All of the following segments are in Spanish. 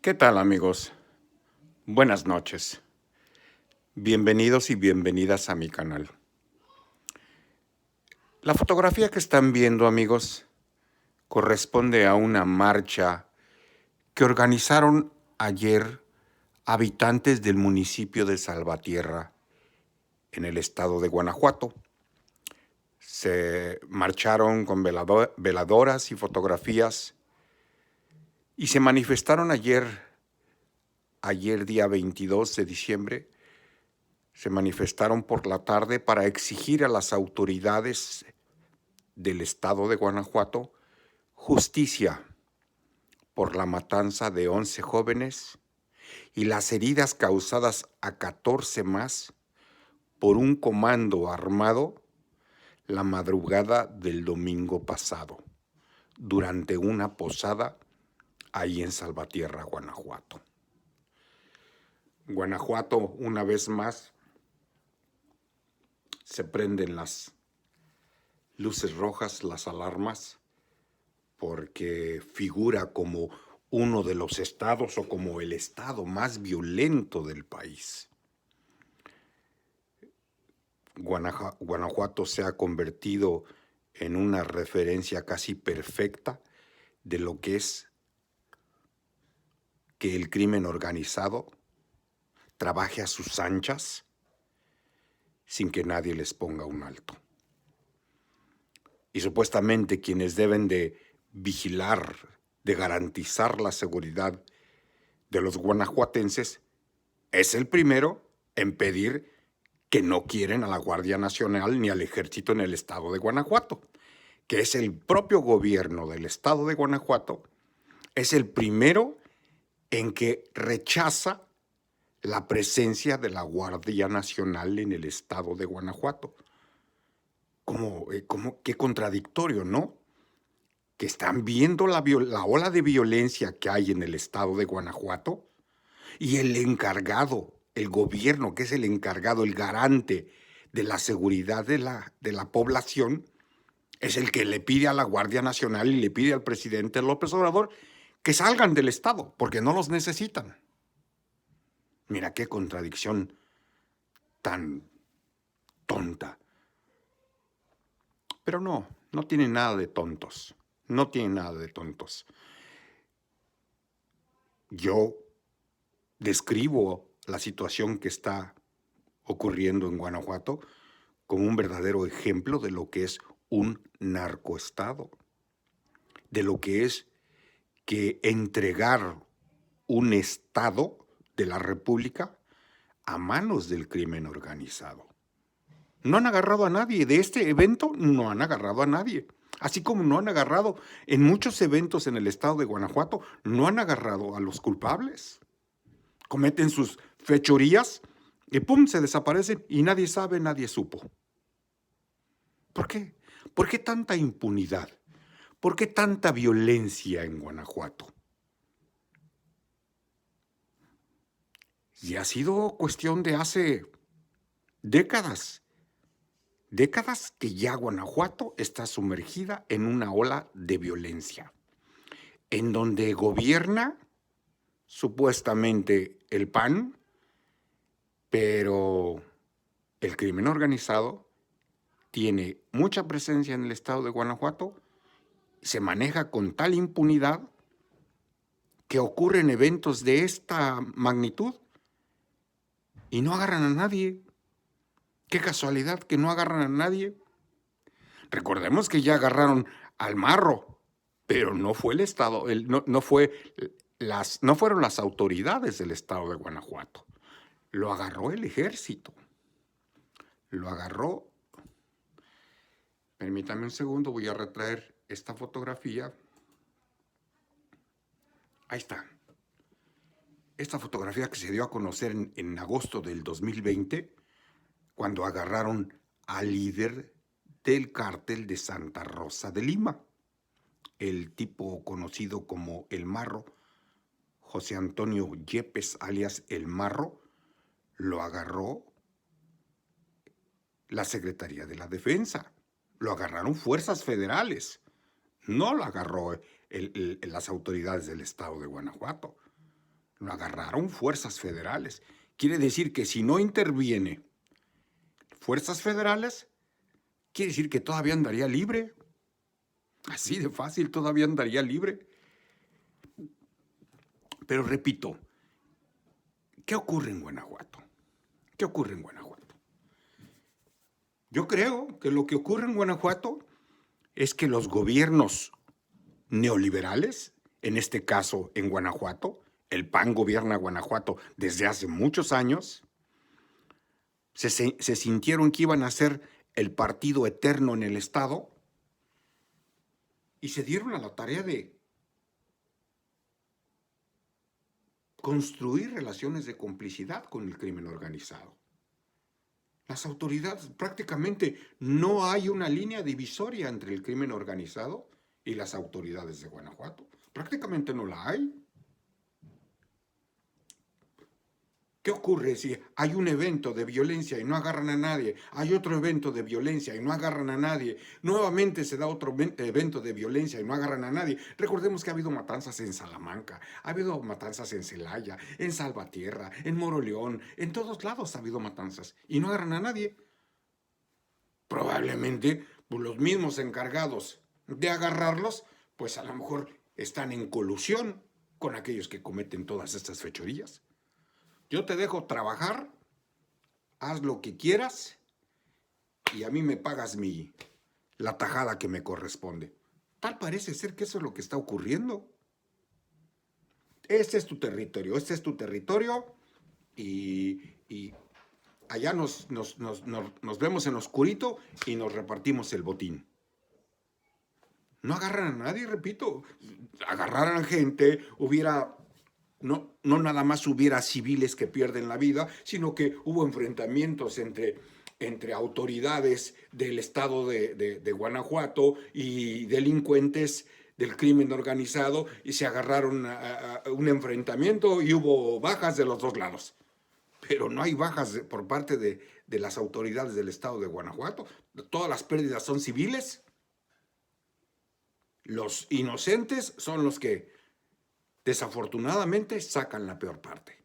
¿Qué tal, amigos? Buenas noches. Bienvenidos y bienvenidas a mi canal. La fotografía que están viendo, amigos, corresponde a una marcha que organizaron ayer habitantes del municipio de Salvatierra, en el estado de Guanajuato. Se marcharon con veladoras y fotografías y se manifestaron ayer día 22 de diciembre. Se manifestaron por la tarde para exigir a las autoridades del estado de Guanajuato justicia por la matanza de 11 jóvenes y las heridas causadas a 14 más por un comando armado la madrugada del domingo pasado, durante una posada ahí en Salvatierra, Guanajuato. Guanajuato, una vez más, se prenden las luces rojas, las alarmas, porque figura como uno de los estados o como el estado más violento del país. Guanajuato se ha convertido en una referencia casi perfecta de lo que es que el crimen organizado trabaje a sus anchas sin que nadie les ponga un alto. Y supuestamente quienes deben de vigilar, de garantizar la seguridad de los guanajuatenses, es el primero en pedir que no quieren a la Guardia Nacional ni al Ejército en el estado de Guanajuato, que es el propio gobierno del estado de Guanajuato, es el primero en que rechaza la presencia de la Guardia Nacional en el estado de Guanajuato. Qué contradictorio, ¿no? Que están viendo la ola de violencia que hay en el estado de Guanajuato y el encargado, el gobierno que es el encargado, el garante de la seguridad de la población, es el que le pide a la Guardia Nacional y le pide al presidente López Obrador que salgan del estado porque no los necesitan. Mira qué contradicción tan tonta. Pero no tiene nada de tontos. No tiene nada de tontos. Yo describo la situación que está ocurriendo en Guanajuato como un verdadero ejemplo de lo que es un narcoestado, de lo que es que entregar un estado de la República a manos del crimen organizado. No han agarrado a nadie. De este evento no han agarrado a nadie. Así como no han agarrado en muchos eventos en el estado de Guanajuato, no han agarrado a los culpables. Cometen sus fechorías y ¡pum!, se desaparecen y nadie sabe, nadie supo. ¿Por qué? ¿Por qué tanta impunidad? ¿Por qué tanta violencia en Guanajuato? Y ha sido cuestión de hace décadas. Décadas que ya Guanajuato está sumergida en una ola de violencia, en donde gobierna supuestamente el PAN, pero el crimen organizado tiene mucha presencia en el estado de Guanajuato, se maneja con tal impunidad que ocurren eventos de esta magnitud y no agarran a nadie. Qué casualidad que no agarran a nadie. Recordemos que ya agarraron al Marro, pero no fue el estado, no fueron las autoridades del estado de Guanajuato. Lo agarró el ejército. Lo agarró. Permítame un segundo, voy a retraer esta fotografía. Ahí está. Esta fotografía que se dio a conocer en agosto del 2020, cuando agarraron al líder del cártel de Santa Rosa de Lima, el tipo conocido como El Marro, José Antonio Yepes, alias El Marro, lo agarró la Secretaría de la Defensa, lo agarraron fuerzas federales, no lo agarró las autoridades del estado de Guanajuato. Lo agarraron fuerzas federales. Quiere decir que si no interviene fuerzas federales, quiere decir que todavía andaría libre. Así de fácil, todavía andaría libre. Pero repito, ¿qué ocurre en Guanajuato? ¿Qué ocurre en Guanajuato? Yo creo que lo que ocurre en Guanajuato es que los gobiernos neoliberales, en este caso en Guanajuato, el PAN gobierna Guanajuato desde hace muchos años, se sintieron que iban a ser el partido eterno en el Estado y se dieron a la tarea de construir relaciones de complicidad con el crimen organizado. Las autoridades, prácticamente no hay una línea divisoria entre el crimen organizado y las autoridades de Guanajuato. Prácticamente no la hay. ¿Qué ocurre si hay un evento de violencia y no agarran a nadie? Hay otro evento de violencia y no agarran a nadie. Nuevamente se da otro evento de violencia y no agarran a nadie. Recordemos que ha habido matanzas en Salamanca, ha habido matanzas en Celaya, en Salvatierra, en Moroleón. En todos lados ha habido matanzas y no agarran a nadie. Probablemente pues, los mismos encargados de agarrarlos, pues a lo mejor están en colusión con aquellos que cometen todas estas fechorías. Yo te dejo trabajar, haz lo que quieras y a mí me pagas la tajada que me corresponde. Tal parece ser que eso es lo que está ocurriendo. Este es tu territorio y allá nos vemos en lo oscurito y nos repartimos el botín. No agarran a nadie, repito. Agarraran gente, no nada más hubiera civiles que pierden la vida, sino que hubo enfrentamientos entre autoridades del estado de Guanajuato y delincuentes del crimen organizado y se agarraron a un enfrentamiento y hubo bajas de los dos lados. Pero no hay bajas por parte de las autoridades del estado de Guanajuato. Todas las pérdidas son civiles. Los inocentes son los que desafortunadamente sacan la peor parte.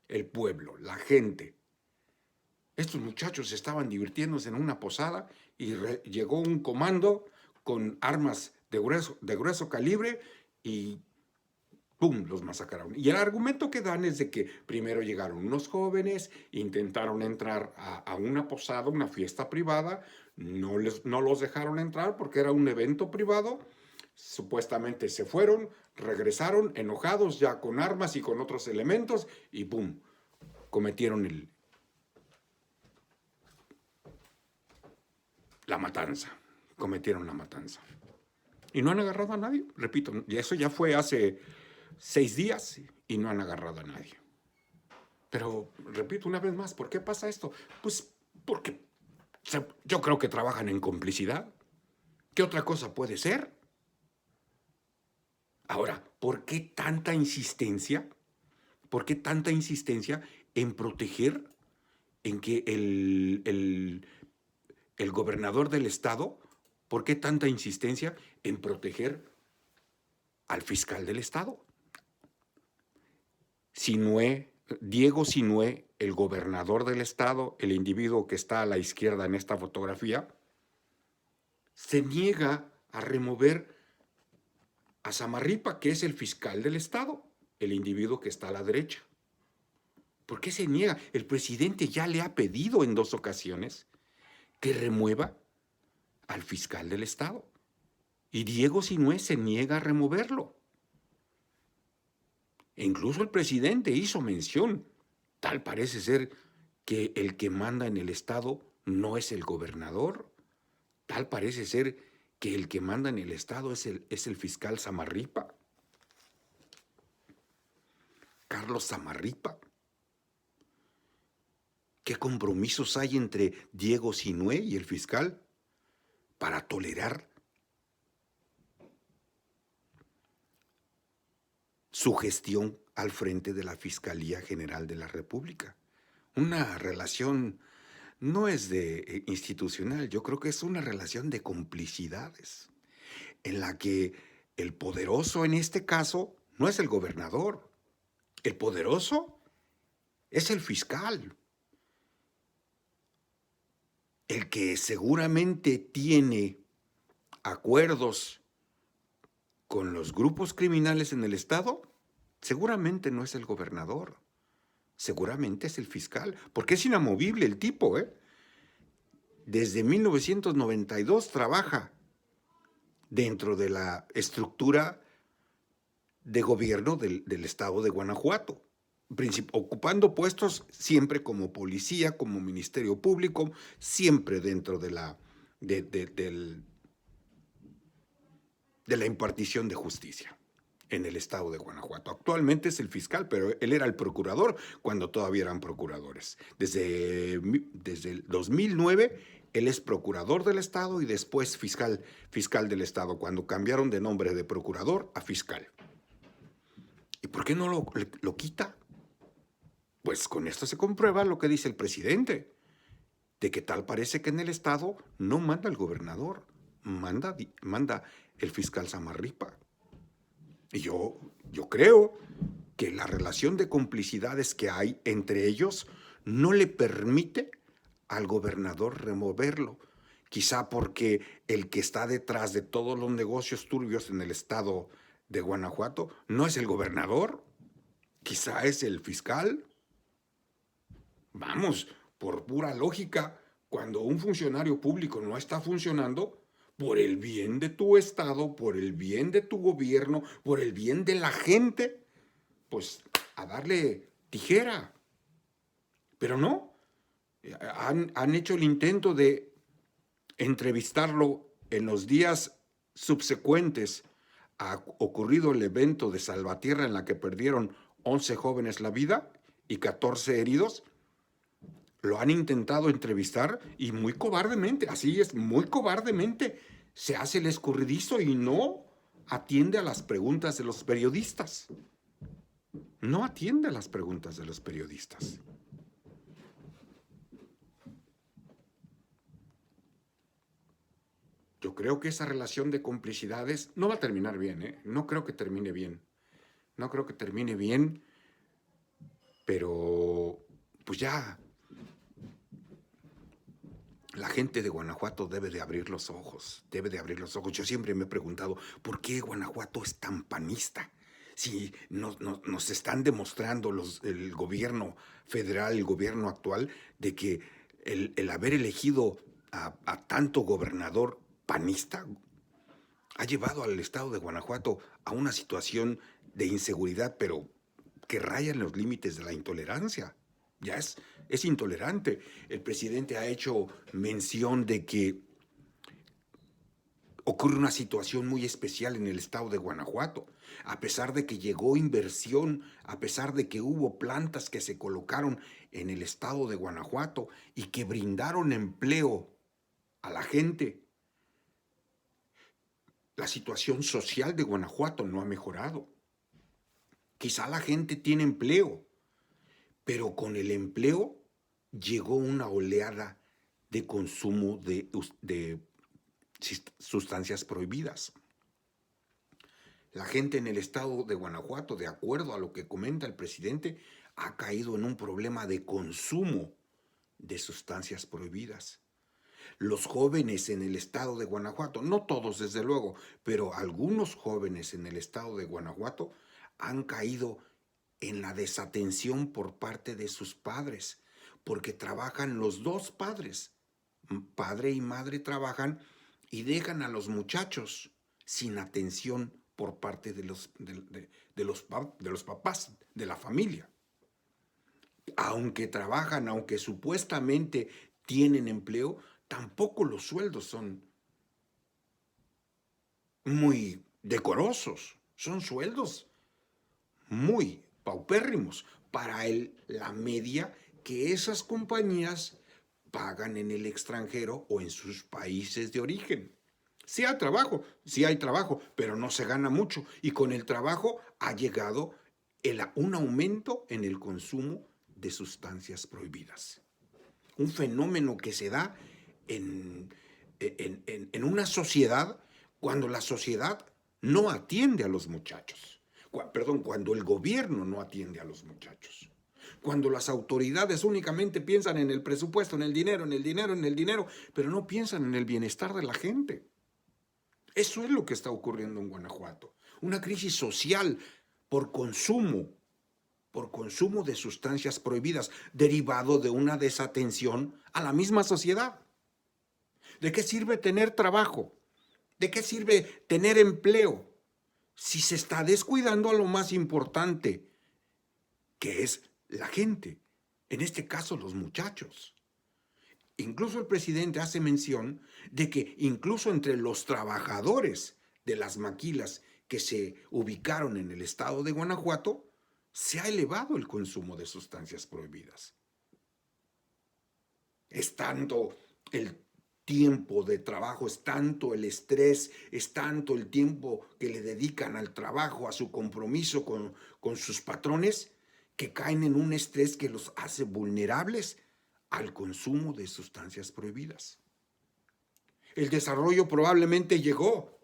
El pueblo, la gente. Estos muchachos estaban divirtiéndose en una posada y llegó un comando con armas de grueso calibre y ¡pum!, los masacraron. Y el argumento que dan es de que primero llegaron unos jóvenes, intentaron entrar a una posada, una fiesta privada, no los dejaron entrar porque era un evento privado, supuestamente se fueron, regresaron enojados ya con armas y con otros elementos y ¡pum!, cometieron la matanza. Cometieron la matanza. Y no han agarrado a nadie, repito, y eso ya fue hace 6 días y no han agarrado a nadie. Pero, repito una vez más, ¿por qué pasa esto? Pues porque yo creo que trabajan en complicidad. ¿Qué otra cosa puede ser? Ahora, ¿por qué tanta insistencia? ¿Por qué tanta insistencia en proteger, en que el gobernador del estado, ¿por qué tanta insistencia en proteger al fiscal del estado? Diego Sinué, el gobernador del estado, el individuo que está a la izquierda en esta fotografía, se niega a remover a Samarripa, que es el fiscal del estado, el individuo que está a la derecha. ¿Por qué se niega? El presidente ya le ha pedido en 2 ocasiones que remueva al fiscal del estado. Y Diego Sinué se niega a removerlo. E incluso el presidente hizo mención. Tal parece ser que el que manda en el estado no es el gobernador. Tal parece ser que el que manda en el estado es el fiscal Samarripa. Carlos Samarripa. ¿Qué compromisos hay entre Diego Sinué y el fiscal para tolerar su gestión al frente de la Fiscalía General de la República? Una relación no es de institucional, yo creo que es una relación de complicidades, en la que el poderoso en este caso no es el gobernador, El poderoso es el fiscal, el que seguramente tiene acuerdos con los grupos criminales en el Estado, seguramente no es el gobernador, seguramente es el fiscal, porque es inamovible el tipo, ¿eh? Desde 1992 trabaja dentro de la estructura de gobierno del estado de Guanajuato, ocupando puestos siempre como policía, como ministerio público, siempre dentro de la impartición de justicia en el estado de Guanajuato. Actualmente es el fiscal, pero él era el procurador cuando todavía eran procuradores. Desde el 2009, él es procurador del estado y después fiscal del estado, cuando cambiaron de nombre de procurador a fiscal. ¿Y por qué no lo quita? Pues con esto se comprueba lo que dice el presidente, de que tal parece que en el estado no manda el gobernador, manda el fiscal Samarripa. Y yo creo que la relación de complicidades que hay entre ellos no le permite al gobernador removerlo. Quizá porque el que está detrás de todos los negocios turbios en el estado de Guanajuato no es el gobernador, quizá es el fiscal. Vamos, por pura lógica, cuando un funcionario público no está funcionando, por el bien de tu estado, por el bien de tu gobierno, por el bien de la gente, pues a darle tijera. Pero no, han hecho el intento de entrevistarlo en los días subsecuentes a ocurrido el evento de Salvatierra en la que perdieron 11 jóvenes la vida y 14 heridos. Lo han intentado entrevistar y muy cobardemente, así es, muy cobardemente, se hace el escurridizo y no atiende a las preguntas de los periodistas. No atiende a las preguntas de los periodistas. Yo creo que esa relación de complicidades no va a terminar bien, ¿eh? No creo que termine bien. No creo que termine bien, pero pues ya la gente de Guanajuato debe de abrir los ojos, debe de abrir los ojos. Yo siempre me he preguntado, ¿por qué Guanajuato es tan panista? Si nos están demostrando el gobierno federal, el gobierno actual, de que el haber elegido a tanto gobernador panista ha llevado al estado de Guanajuato a una situación de inseguridad, pero que raya en los límites de la intolerancia. Ya es intolerante. El presidente ha hecho mención de que ocurre una situación muy especial en el estado de Guanajuato. A pesar de que llegó inversión, a pesar de que hubo plantas que se colocaron en el estado de Guanajuato y que brindaron empleo a la gente, la situación social de Guanajuato no ha mejorado. Quizá la gente tiene empleo, pero con el empleo llegó una oleada de consumo de sustancias prohibidas. La gente en el estado de Guanajuato, de acuerdo a lo que comenta el presidente, ha caído en un problema de consumo de sustancias prohibidas. Los jóvenes en el estado de Guanajuato, no todos desde luego, pero algunos jóvenes en el estado de Guanajuato han caído en la desatención por parte de sus padres, porque trabajan los dos padres, padre y madre trabajan y dejan a los muchachos sin atención por parte de los papás, de la familia. Aunque trabajan, aunque supuestamente tienen empleo, tampoco los sueldos son muy decorosos, son sueldos muy paupérrimos para la media que esas compañías pagan en el extranjero o en sus países de origen. Sí hay trabajo, pero no se gana mucho. Y con el trabajo ha llegado un aumento en el consumo de sustancias prohibidas. Un fenómeno que se da en una sociedad cuando la sociedad no atiende a los muchachos, cuando el gobierno no atiende a los muchachos. Cuando las autoridades únicamente piensan en el presupuesto, en el dinero, en el dinero, en el dinero, pero no piensan en el bienestar de la gente. Eso es lo que está ocurriendo en Guanajuato. Una crisis social por consumo de sustancias prohibidas, derivado de una desatención a la misma sociedad. ¿De qué sirve tener trabajo? ¿De qué sirve tener empleo si se está descuidando a lo más importante, que es la gente? En este caso, los muchachos. Incluso el presidente hace mención de que incluso entre los trabajadores de las maquilas que se ubicaron en el estado de Guanajuato, se ha elevado el consumo de sustancias prohibidas. Es tanto el tiempo de trabajo, es tanto el estrés, es tanto el tiempo que le dedican al trabajo, a su compromiso con sus patrones, que caen en un estrés que los hace vulnerables al consumo de sustancias prohibidas. El desarrollo probablemente llegó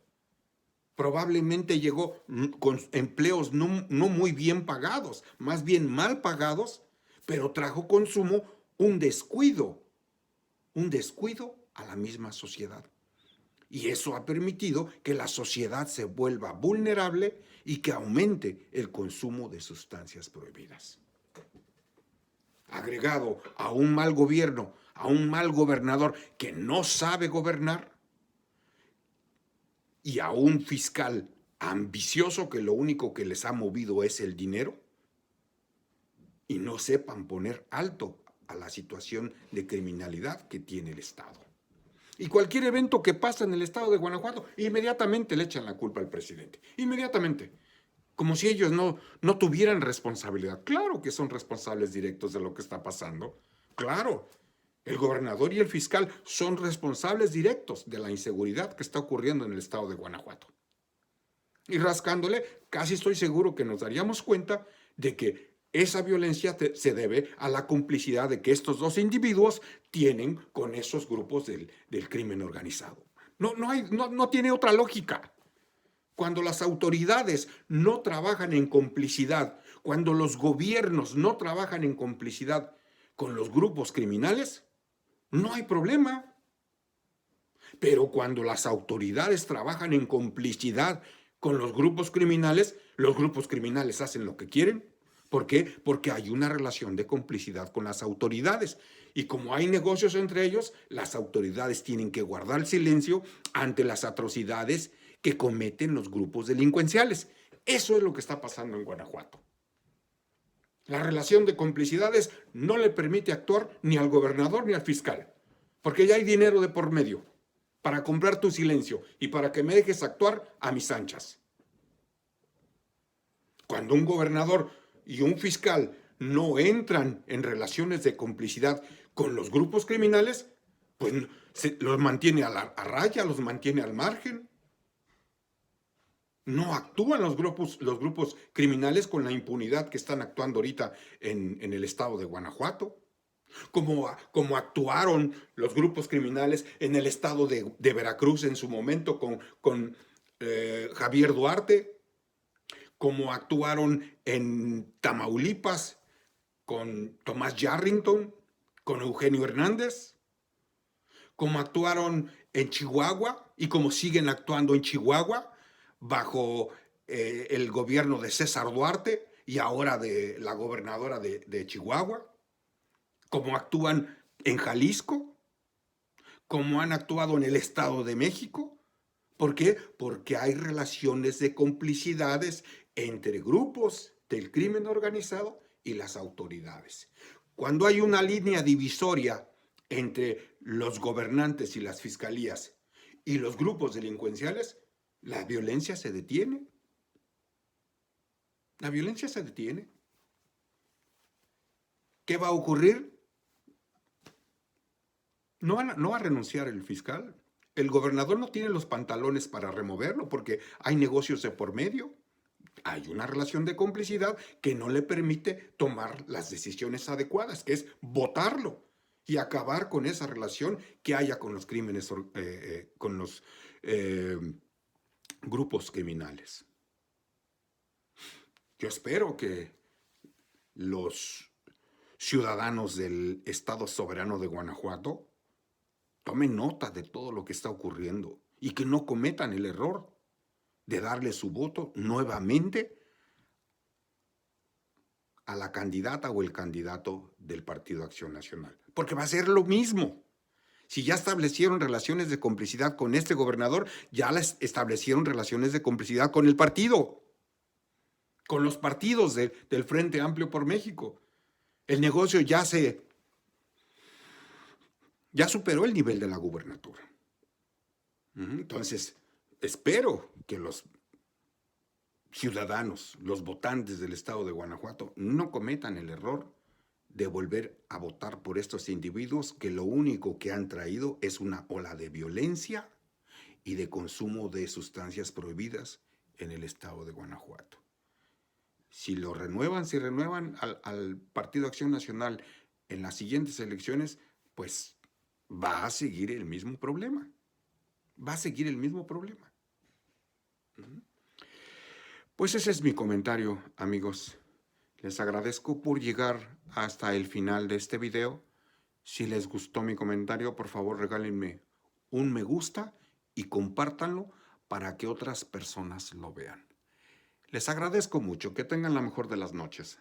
con empleos no muy bien pagados, más bien mal pagados, pero trajo consumo un descuido a la misma sociedad. Y eso ha permitido que la sociedad se vuelva vulnerable y que aumente el consumo de sustancias prohibidas. Agregado a un mal gobierno, a un mal gobernador que no sabe gobernar, y a un fiscal ambicioso que lo único que les ha movido es el dinero, y no sepan poner alto a la situación de criminalidad que tiene el Estado. Y cualquier evento que pasa en el estado de Guanajuato, inmediatamente le echan la culpa al presidente. Inmediatamente. Como si ellos no tuvieran responsabilidad. Claro que son responsables directos de lo que está pasando. Claro. El gobernador y el fiscal son responsables directos de la inseguridad que está ocurriendo en el estado de Guanajuato. Y rascándole, casi estoy seguro que nos daríamos cuenta de que esa violencia se debe a la complicidad de que estos dos individuos tienen con esos grupos del crimen organizado. No tiene otra lógica. Cuando las autoridades no trabajan en complicidad, cuando los gobiernos no trabajan en complicidad con los grupos criminales, no hay problema. Pero cuando las autoridades trabajan en complicidad con los grupos criminales hacen lo que quieren. ¿Por qué? Porque hay una relación de complicidad con las autoridades. Y como hay negocios entre ellos, las autoridades tienen que guardar silencio ante las atrocidades que cometen los grupos delincuenciales. Eso es lo que está pasando en Guanajuato. La relación de complicidades no le permite actuar ni al gobernador ni al fiscal, porque ya hay dinero de por medio para comprar tu silencio y para que me dejes actuar a mis anchas. Cuando un gobernador y un fiscal no entran en relaciones de complicidad con los grupos criminales, pues los mantiene a raya, los mantiene al margen. No actúan los grupos criminales con la impunidad que están actuando ahorita en el estado de Guanajuato. Como actuaron los grupos criminales en el estado de Veracruz en su momento con Javier Duarte, como actuaron en Tamaulipas con Tomás Yarrington, con Eugenio Hernández, como actuaron en Chihuahua y como siguen actuando en Chihuahua bajo el gobierno de César Duarte y ahora de la gobernadora de Chihuahua, como actúan en Jalisco, como han actuado en el Estado de México. ¿Por qué? Porque hay relaciones de complicidades entre grupos del crimen organizado y las autoridades. Cuando hay una línea divisoria entre los gobernantes y las fiscalías y los grupos delincuenciales, la violencia se detiene. La violencia se detiene. ¿Qué va a ocurrir? No va a renunciar el fiscal. El gobernador no tiene los pantalones para removerlo porque hay negocios de por medio. Hay una relación de complicidad que no le permite tomar las decisiones adecuadas, que es votarlo y acabar con esa relación que haya con los crímenes, con los grupos criminales. Yo espero que los ciudadanos del Estado soberano de Guanajuato tomen nota de todo lo que está ocurriendo y que no cometan el error de darle su voto nuevamente a la candidata o el candidato del Partido Acción Nacional. Porque va a ser lo mismo. Si ya establecieron relaciones de complicidad con este gobernador, ya les establecieron relaciones de complicidad con el partido, con los partidos del Frente Amplio por México. El negocio ya superó el nivel de la gubernatura. Entonces, espero que los ciudadanos, los votantes del estado de Guanajuato, no cometan el error de volver a votar por estos individuos que lo único que han traído es una ola de violencia y de consumo de sustancias prohibidas en el estado de Guanajuato. Si renuevan al Partido Acción Nacional en las siguientes elecciones, pues va a seguir el mismo problema. Va a seguir el mismo problema. Pues ese es mi comentario, amigos. Les agradezco por llegar hasta el final de este video. Si les gustó mi comentario, por favor regálenme un me gusta y compártanlo para que otras personas lo vean. Les agradezco mucho. Que tengan la mejor de las noches.